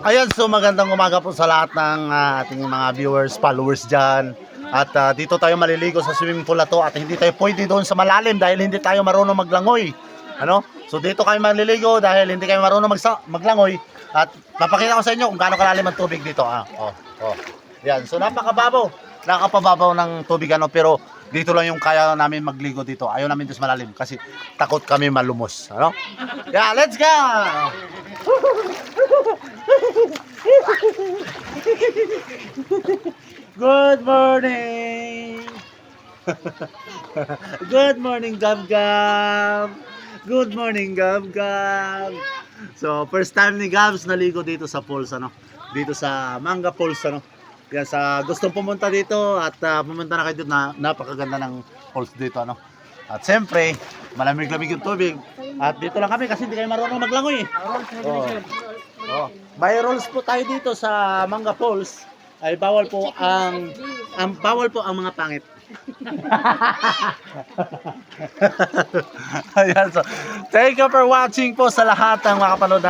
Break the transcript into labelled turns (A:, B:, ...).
A: Ayan, so magandang umaga po sa lahat ng ating mga viewers, followers dyan. At dito tayo maliligo sa swimming pool na to at hindi tayo pwede doon sa malalim dahil hindi tayo marunong maglangoy. Ano? So dito kayo maliligo dahil hindi kayo marunong maglangoy. At papakita ko sa inyo kung gaano kalalim ang tubig dito. Yan, so napakababaw. Nakapababaw ng tubig pero dito lang yung kaya namin magligo dito. Ayaw namin doon sa malalim kasi takot kami malumos. Ano? Yeah, let's go! Good morning! Good morning, Gab Gab! Good morning, Gab Gab! So, first time ni Gabs naligo dito sa falls, dito sa Manga Falls, Yan, sa gustong pumunta dito at pumunta na kayo dito napakaganda ng falls dito, At siyempre, malamig-lamig yung tubig. At dito lang kami kasi hindi kayo marunong maglangoy. By rules po tayo dito sa Manga Falls ay bawal po ang mga pangit. Ayan, so thank you for watching po sa lahat ng makapanood.